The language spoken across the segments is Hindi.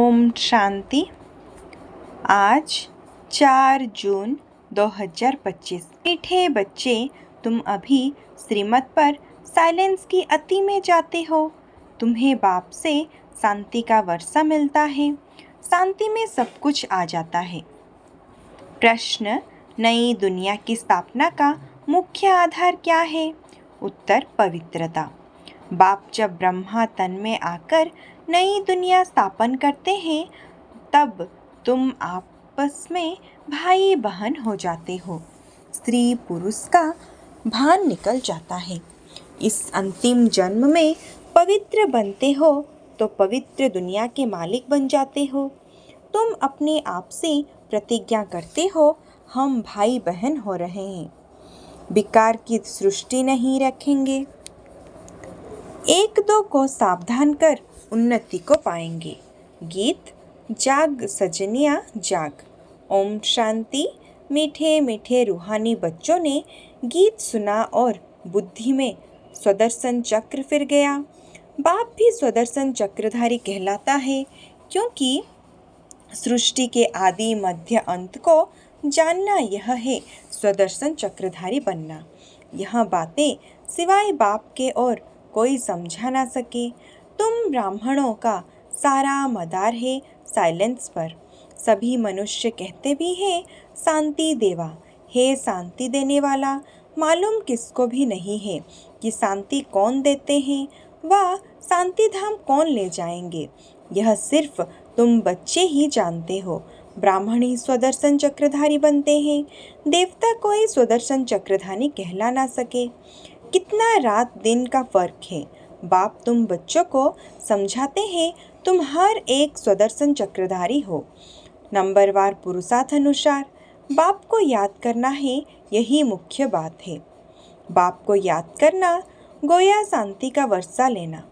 ओम शांति। आज 4 जून 2025। मीठे बच्चे, तुम अभी श्रीमत पर साइलेंस की अति में जाते हो। तुम्हें बाप से शांति का वर्षा मिलता है। शांति में सब कुछ आ जाता है। प्रश्न, नई दुनिया की स्थापना का मुख्य आधार क्या है? उत्तर, पवित्रता। बाप जब ब्रह्मा तन में आकर नई दुनिया स्थापन करते हैं, तब तुम आपस में भाई बहन हो जाते हो। स्त्री पुरुष का भान निकल जाता है। इस अंतिम जन्म में पवित्र बनते हो तो पवित्र दुनिया के मालिक बन जाते हो। तुम अपने आप से प्रतिज्ञा करते हो, हम भाई बहन हो रहे हैं, विकार की सृष्टि नहीं रखेंगे। एक दो को सावधान कर उन्नति को पाएंगे। गीत, जाग सजनिया जाग। ओम शांति। मीठे मीठे रूहानी बच्चों ने गीत सुना और बुद्धि में स्वदर्शन चक्र फिर गया। बाप भी स्वदर्शन चक्रधारी कहलाता है, क्योंकि सृष्टि के आदि मध्य अंत को जानना यह है स्वदर्शन चक्रधारी बनना। यह बातें सिवाय बाप के और कोई समझा ना सके। तुम ब्राह्मणों का सारा मदार है साइलेंस पर। सभी मनुष्य कहते भी हैं शांति देवा, हे शांति देने वाला। मालूम किसको भी नहीं है कि शांति कौन देते हैं, वह शांति धाम कौन ले जाएंगे। यह सिर्फ तुम बच्चे ही जानते हो। ब्राह्मण ही स्वदर्शन चक्रधारी बनते हैं। देवता कोई स्वदर्शन चक्रधारी कहला ना सके। कितना रात दिन का फर्क है। बाप तुम बच्चों को समझाते हैं, तुम हर एक स्वदर्शन चक्रधारी हो, नंबरवार पुरुषार्थ अनुसार। बाप को याद करना है, यही मुख्य बात है। बाप को याद करना गोया शांति का वर्षा लेना।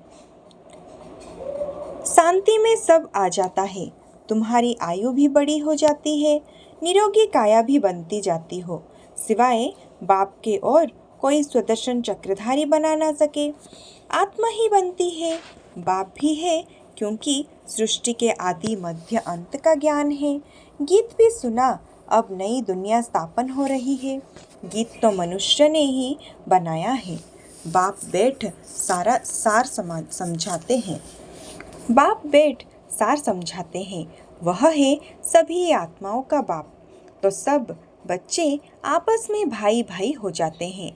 शांति में सब आ जाता है। तुम्हारी आयु भी बड़ी हो जाती है, निरोगी काया भी बनती जाती हो। सिवाय बाप के और कोई स्वदर्शन चक्रधारी बना ना सके। आत्मा ही बनती है। बाप भी है, क्योंकि सृष्टि के आदि मध्य अंत का ज्ञान है। गीत भी सुना, अब नई दुनिया स्थापन हो रही है। गीत तो मनुष्य ने ही बनाया है। बाप बैठ सारा सार समझाते हैं। बाप बैठ सार समझाते हैं। वह है सभी आत्माओं का बाप। तो सब बच्चे आपस में भाई भाई हो जाते हैं।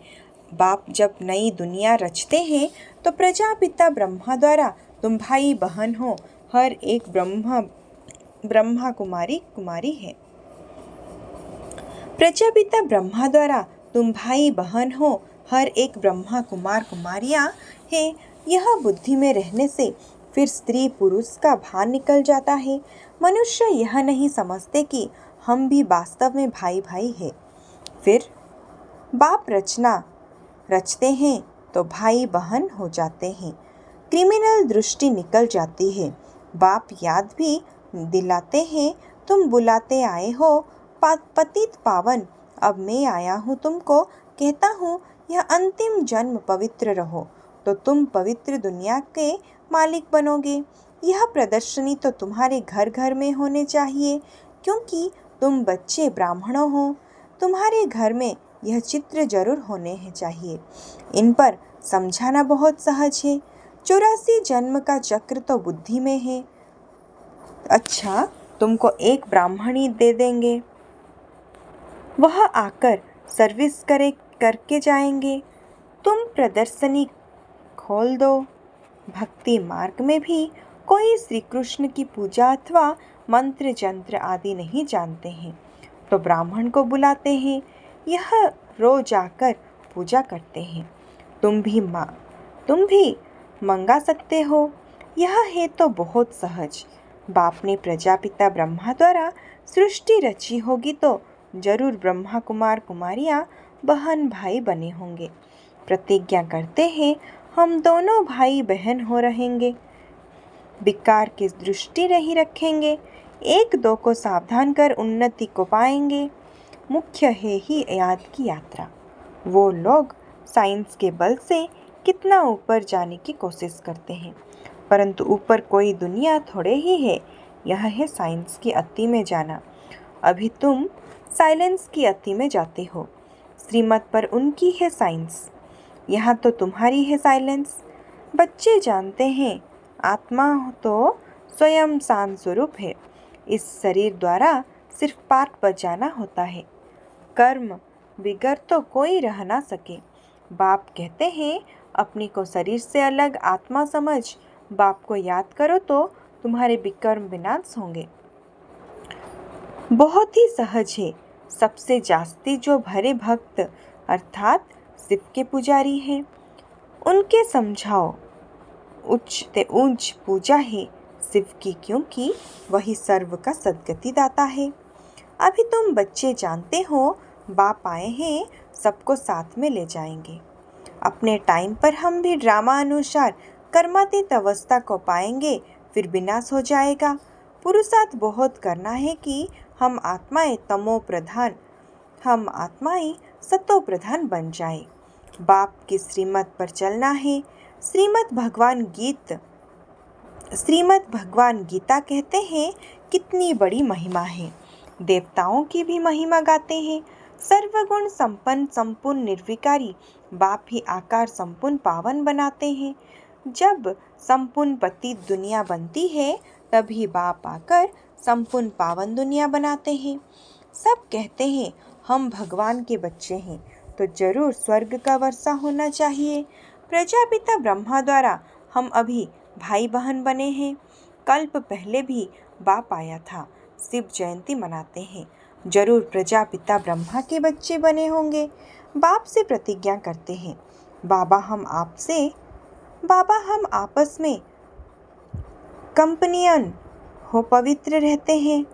बाप जब नई दुनिया रचते हैं तो प्रजापिता ब्रह्मा द्वारा तुम भाई बहन हो। हर एक ब्रह्मा कुमारी है। प्रजापिता ब्रह्मा द्वारा तुम भाई बहन हो। हर एक ब्रह्मा कुमारियां हैं। यह बुद्धि में रहने से फिर स्त्री पुरुष का भान निकल जाता है। मनुष्य यह नहीं समझते कि हम भी वास्तव में भाई भाई हैं। फिर बाप रचते हैं तो भाई बहन हो जाते हैं। क्रिमिनल दृष्टि निकल जाती है। बाप याद भी दिलाते हैं, तुम बुलाते आए हो पतित पावन। अब मैं आया हूँ तुमको कहता हूँ, यह अंतिम जन्म पवित्र रहो तो तुम पवित्र दुनिया के मालिक बनोगे। यह प्रदर्शनी तो तुम्हारे घर घर में होने चाहिए, क्योंकि तुम बच्चे ब्राह्मणों हो। तुम्हारे घर में यह चित्र जरूर होने चाहिए। इन पर समझाना बहुत सहज है। 84 जन्म का चक्र तो बुद्धि में है। अच्छा, तुमको एक ब्राह्मणी दे देंगे, वह आकर सर्विस करके जाएंगे। तुम प्रदर्शनी खोल दो। भक्ति मार्ग में भी कोई श्री कृष्ण की पूजा अथवा मंत्र जंत्र आदि नहीं जानते हैं, तो ब्राह्मण को बुलाते हैं। यह रोज आकर पूजा करते हैं। तुम भी मंगा सकते हो। यह है तो बहुत सहज। बाप ने प्रजापिता ब्रह्मा द्वारा सृष्टि रची होगी तो जरूर ब्रह्मा कुमारियां बहन भाई बने होंगे। प्रतिज्ञा करते हैं, हम दोनों भाई बहन हो रहेंगे, विकार की दृष्टि नहीं रखेंगे। एक दो को सावधान कर उन्नति को पाएंगे। मुख्य है ही याद की यात्रा। वो लोग साइंस के बल से कितना ऊपर जाने की कोशिश करते हैं, परंतु ऊपर कोई दुनिया थोड़े ही है। यह है साइंस की अति में जाना। अभी तुम साइलेंस की अति में जाते हो। श्रीमत पर उनकी है साइंस, यहाँ तो तुम्हारी है साइलेंस। बच्चे जानते हैं आत्मा तो स्वयं शांत स्वरूप है। इस शरीर द्वारा सिर्फ पार्ट बजाना होता है। कर्म बिगर तो कोई रह ना सके। बाप कहते हैं अपनी को शरीर से अलग आत्मा समझ। बाप को याद करो तो तुम्हारे विकर्म विनाश होंगे। बहुत ही सहज है। सबसे जास्ती जो भरे भक्त अर्थात शिव के पुजारी हैं, उनके समझाओ उच्च ते ऊंच पूजा है शिव की, क्योंकि वही सर्व का सद्गति दाता है। अभी तुम बच्चे जानते हो बाप आए हैं, सबको साथ में ले जाएंगे। अपने टाइम पर हम भी ड्रामा अनुसार कर्मातीत अवस्था को पाएंगे, फिर विनाश हो जाएगा। पुरुषार्थ बहुत करना है कि हम आत्माएं सतो प्रधान बन जाए। बाप की श्रीमत पर चलना है। श्रीमद् भगवान गीता कहते हैं कितनी बड़ी महिमा है। देवताओं की भी महिमा गाते हैं। सर्वगुण संपन्न संपूर्ण निर्विकारी बाप ही आकार संपूर्ण पावन बनाते हैं। जब संपूर्ण पतित दुनिया बनती है तभी बाप आकर संपूर्ण पावन दुनिया बनाते हैं। सब कहते हैं हम भगवान के बच्चे हैं तो जरूर स्वर्ग का वर्षा होना चाहिए। प्रजापिता ब्रह्मा द्वारा हम अभी भाई बहन बने हैं। कल्प पहले भी बाप आया था। शिव जयंती मनाते हैं, जरूर प्रजापिता ब्रह्मा के बच्चे बने होंगे। बाप से प्रतिज्ञा करते हैं बाबा हम आपस में कंपनियन हो पवित्र रहते हैं,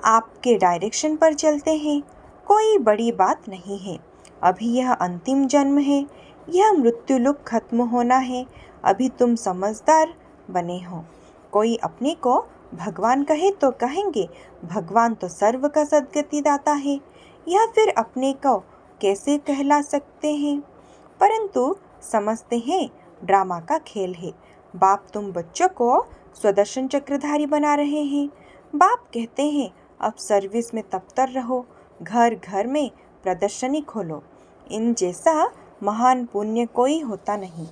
आपके डायरेक्शन पर चलते हैं। कोई बड़ी बात नहीं है। अभी यह अंतिम जन्म है, यह मृत्यु लोक खत्म होना है। अभी तुम समझदार बने हो। कोई अपने को भगवान कहे तो कहेंगे भगवान तो सर्व का सद्गति दाता है, यह फिर अपने को कैसे कहला सकते हैं। परंतु समझते हैं ड्रामा का खेल है। बाप तुम बच्चों को स्वदर्शन चक्रधारी बना रहे हैं। बाप कहते हैं अब सर्विस में तत्पर रहो, घर घर में प्रदर्शनी खोलो। इन जैसा महान पुण्य कोई होता नहीं।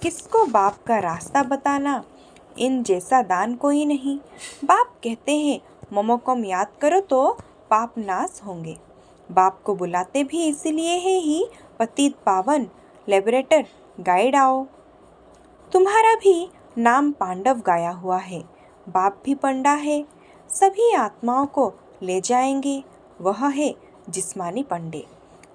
किसको बाप का रास्ता बताना, इन जैसा दान कोई नहीं। बाप कहते हैं ममोकम याद करो तो पाप नाश होंगे। बाप को बुलाते भी इसीलिए है ही पतित पावन लिबरेटर गाइड आओ। तुम्हारा भी नाम पांडव गाया हुआ है। बाप भी पंडा है, सभी आत्माओं को ले जाएंगे। वह है जिस्मानी पंडे,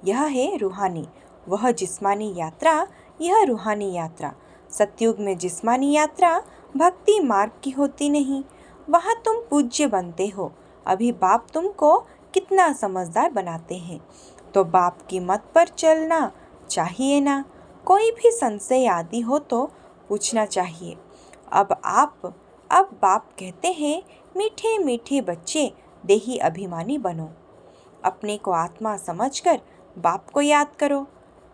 यह है रूहानी। वह जिस्मानी यात्रा, यह रूहानी यात्रा। सतयुग में जिस्मानी यात्रा भक्ति मार्ग की होती नहीं, वहाँ तुम पूज्य बनते हो। अभी बाप तुमको कितना समझदार बनाते हैं, तो बाप की मत पर चलना चाहिए ना। कोई भी संशय आदि हो तो पूछना चाहिए। अब बाप कहते हैं मीठे मीठे बच्चे देही अभिमानी बनो। अपने को आत्मा समझकर बाप को याद करो।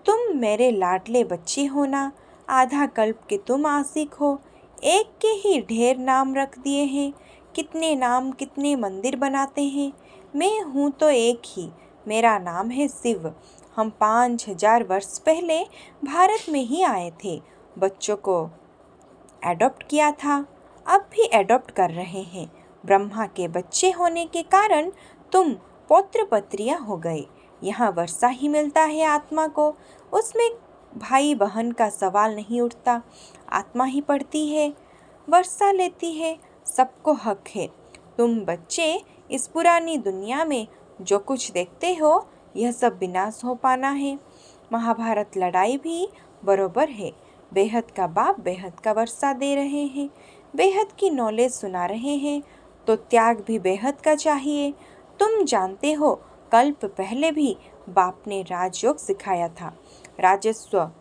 तुम मेरे लाडले बच्चे हो ना, आधा कल्प के तुम आशिक हो। एक के ही ढेर नाम रख दिए हैं, कितने नाम कितने मंदिर बनाते हैं। मैं हूँ तो एक ही, मेरा नाम है शिव। हम 5000 वर्ष पहले भारत में ही आए थे, बच्चों को एडॉप्ट किया था, अब भी एडॉप्ट कर रहे हैं। ब्रह्मा के बच्चे होने के कारण तुम पौत्र पत्रियां हो गए। यहाँ वर्षा ही मिलता है आत्मा को, उसमें भाई बहन का सवाल नहीं उठता। आत्मा ही पढ़ती है, वर्षा लेती है, सबको हक है। तुम बच्चे इस पुरानी दुनिया में जो कुछ देखते हो यह सब विनाश हो पाना है। महाभारत लड़ाई भी बरोबर है। बेहद का बाप बेहद का वर्षा दे रहे हैं, बेहद की नॉलेज सुना रहे हैं, तो त्याग भी बेहद का चाहिए। तुम जानते हो कल्प पहले भी बाप ने राजयोग सिखाया था, राजस्व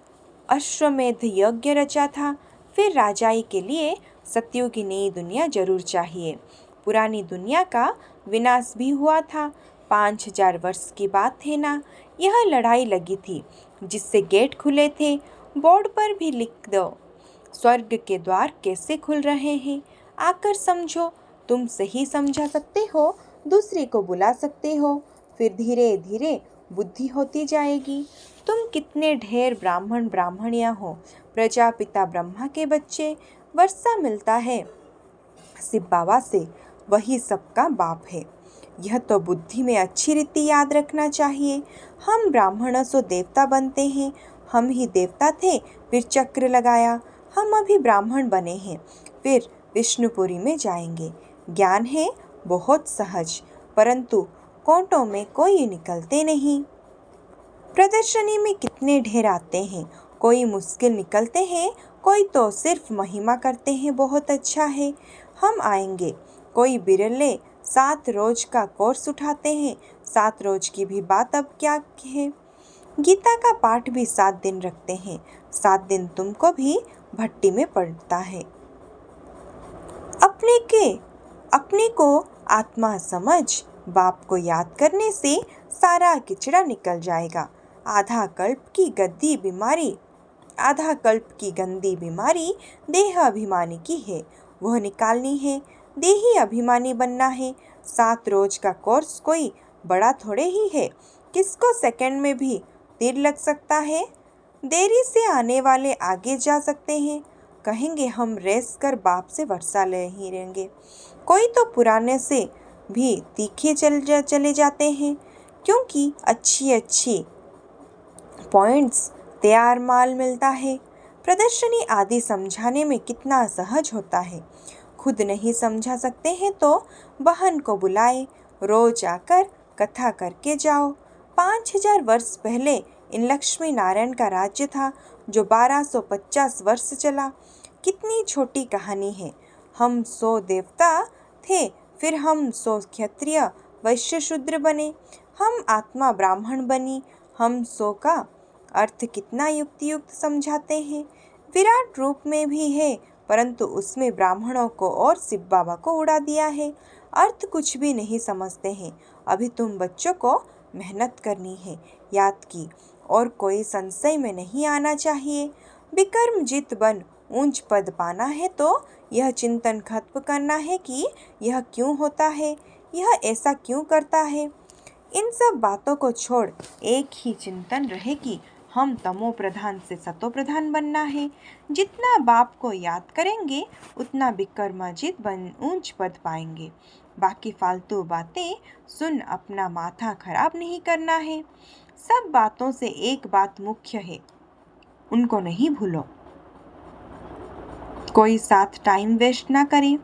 अश्वमेध यज्ञ रचा था। फिर राजाई के लिए सत्युग की नई दुनिया जरूर चाहिए। पुरानी दुनिया का विनाश भी हुआ था, 5000 वर्ष की बात है ना। यह लड़ाई लगी थी जिससे गेट खुले थे। बोर्ड पर भी लिख दो स्वर्ग के द्वार कैसे खुल रहे हैं, आकर समझो। तुम सही समझा सकते हो, दूसरे को बुला सकते हो, फिर धीरे धीरे बुद्धि होती जाएगी। तुम कितने ढेर ब्राह्मण ब्राह्मणियाँ हो, प्रजापिता ब्रह्मा के बच्चे, वर्षा मिलता है शिव बाबा से, वही सबका बाप है। यह तो बुद्धि में अच्छी रीति याद रखना चाहिए। हम ब्राह्मणों से देवता बनते हैं, हम ही देवता थे, फिर चक्र लगाया, हम अभी ब्राह्मण बने हैं, फिर विष्णुपुरी में जाएंगे। ज्ञान है बहुत सहज, परंतु कोटों में कोई निकलते नहीं। प्रदर्शनी में कितने ढेर आते हैं, कोई मुश्किल निकलते हैं, कोई तो सिर्फ महिमा करते हैं बहुत अच्छा है, हम आएंगे। कोई बिरले 7 रोज का कोर्स उठाते हैं, 7 रोज की भी बात अब क्या है। गीता का पाठ भी 7 दिन रखते हैं, 7 दिन तुमको भी भट्टी में पड़ता है। अपने को आत्मा समझ, बाप को याद करने से सारा किचड़ा निकल जाएगा। आधा कल्प की गंदी बीमारी देह अभिमानी की है, वह निकालनी है। देही अभिमानी बनना है। 7 रोज का कोर्स कोई बड़ा थोड़े ही है, किसको सेकंड में भी तीर लग सकता है। देरी से आने वाले आगे जा सकते हैं, कहेंगे हम रेस कर बाप से वर्षा ले ही रहेंगे। कोई तो पुराने से भी तीखे चले जाते हैं, क्योंकि अच्छी पॉइंट्स तैयार माल मिलता है। प्रदर्शनी आदि समझाने में कितना सहज होता है। खुद नहीं समझा सकते हैं तो बहन को बुलाए, रोज आकर कथा करके जाओ। 5000 वर्ष पहले इन लक्ष्मी नारायण का राज्य था, जो 1250 वर्ष चला। कितनी छोटी कहानी है। हम 100 देवता थे, फिर हम 100 क्षत्रिय वैश्य शूद्र बने, हम आत्मा ब्राह्मण बनी। हम 100 का अर्थ कितना युक्त समझाते हैं। विराट रूप में भी है, परंतु उसमें ब्राह्मणों को और शिव बाबा को उड़ा दिया है। अर्थ कुछ भी नहीं समझते हैं। अभी तुम बच्चों को मेहनत करनी है, याद की, और कोई संशय में नहीं आना चाहिए। विक्रमजीत बन ऊंच पद पाना है तो यह चिंतन खत्म करना है कि यह क्यों होता है, यह ऐसा क्यों करता है। इन सब बातों को छोड़ एक ही चिंतन रहे कि हम तमो प्रधान से सतो प्रधान बनना है। जितना बाप को याद करेंगे उतना विक्रमाजित बन ऊंच पद पाएंगे। बाकी फालतू बातें सुन अपना माथा खराब नहीं करना है। सब बातों से एक बात मुख्य है, उनको नहीं भूलो। कोई साथ टाइम वेस्ट ना करे।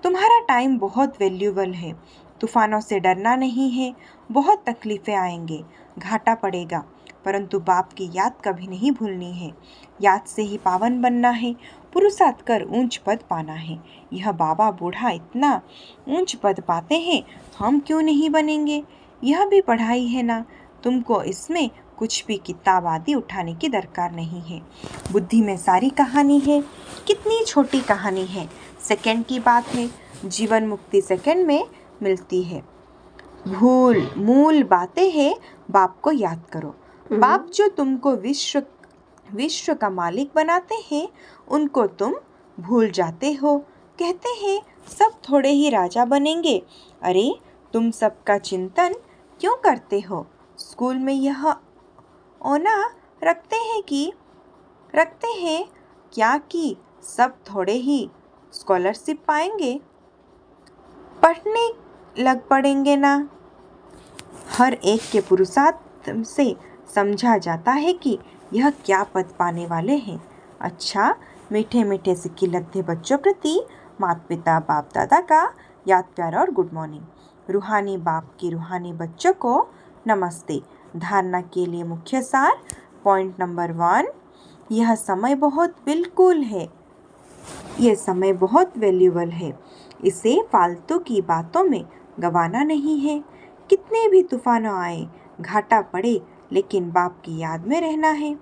तुम्हारा टाइम बहुत वैल्यूबल है। तूफानों से डरना नहीं है, बहुत तकलीफें आएंगे, घाटा पड़ेगा, परंतु बाप की याद कभी नहीं भूलनी है। याद से ही पावन बनना है, पुरुषार्थ कर ऊंच पद पाना है। यह बाबा बूढ़ा इतना ऊंच पद पाते हैं, हम क्यों नहीं बनेंगे। यह भी पढ़ाई है ना, तुमको इसमें कुछ भी किताब आदि उठाने की दरकार नहीं है। बुद्धि में सारी कहानी है। कितनी छोटी कहानी है, सेकंड की बात है। जीवन मुक्ति सेकंड में मिलती है। मूल बातें हैं, बाप को याद करो। बाप जो तुमको विश्व का मालिक बनाते हैं, उनको तुम भूल जाते हो। कहते हैं सब थोड़े ही राजा बनेंगे। अरे तुम सबका चिंतन क्यों करते हो। स्कूल में यह ओना रखते हैं क्या कि सब थोड़े ही स्कॉलरशिप पाएंगे, पढ़ने लग पड़ेंगे ना। हर एक के पुरुषार्थ से समझा जाता है कि यह क्या पद पाने वाले हैं। अच्छा, मीठे मीठे सिक्के लगते बच्चों प्रति माता पिता बाप दादा का याद प्यार और गुड मॉर्निंग। रूहानी बाप की रूहानी बच्चों को नमस्ते। धारणा के लिए मुख्य सार। पॉइंट नंबर 1, यह समय बहुत वैल्यूबल है। इसे फालतू की बातों में गंवाना नहीं है। कितने भी तूफानों आए, घाटा पड़े, लेकिन बाप की याद में रहना है।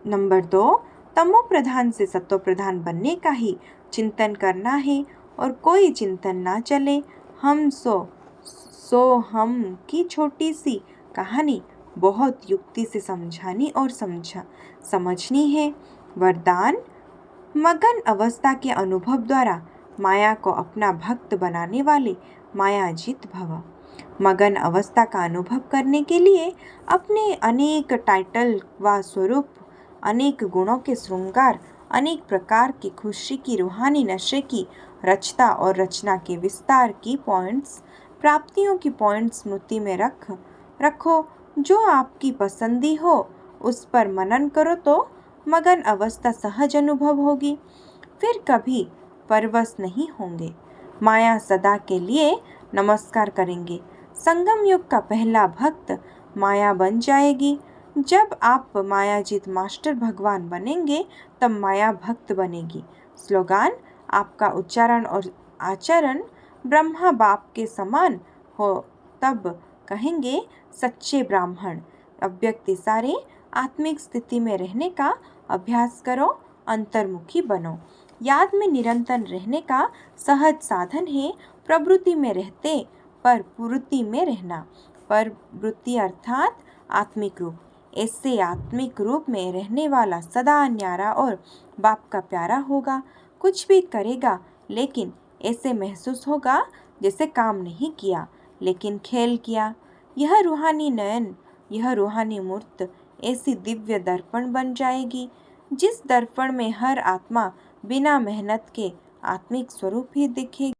नंबर 2, तमो प्रधान से सतो प्रधान बनने का ही चिंतन करना है और कोई चिंतन ना चले। हम हम की छोटी सी कहानी बहुत युक्ति से समझानी और समझनी है। वरदान, मगन अवस्था के अनुभव द्वारा माया को अपना भक्त बनाने वाले मायाजीत भव। मगन अवस्था का अनुभव करने के लिए अपने अनेक टाइटल व स्वरूप, अनेक गुणों के श्रृंगार, अनेक प्रकार की खुशी की रूहानी नशे की रचता और रचना के विस्तार की पॉइंट्स, प्राप्तियों की पॉइंट्स स्मृति में रखो। जो आपकी पसंदी हो उस पर मनन करो तो मगन अवस्था सहज अनुभव होगी, फिर कभी परवश नहीं होंगे। माया सदा के लिए नमस्कार करेंगे। संगम युग का पहला भक्त माया बन जाएगी। जब आप मायाजीत मास्टर भगवान बनेंगे तब माया भक्त बनेगी। स्लोगान: आपका उच्चारण और आचरण ब्रह्मा बाप के समान हो तब कहेंगे सच्चे ब्राह्मण। अव्यक्ति सारे आत्मिक स्थिति में रहने का अभ्यास करो, अंतर्मुखी बनो। याद में निरंतर रहने का सहज साधन है प्रवृत्ति में रहते पर पूर्ति में रहना। प्रवृत्ति अर्थात आत्मिक रूप। ऐसे आत्मिक रूप में रहने वाला सदा न्यारा और बाप का प्यारा होगा। कुछ भी करेगा लेकिन ऐसे महसूस होगा जैसे काम नहीं किया लेकिन खेल किया। यह रूहानी नयन, यह रूहानी मूर्त ऐसी दिव्य दर्पण बन जाएगी जिस दर्पण में हर आत्मा बिना मेहनत के आत्मिक स्वरूप ही दिखेगी।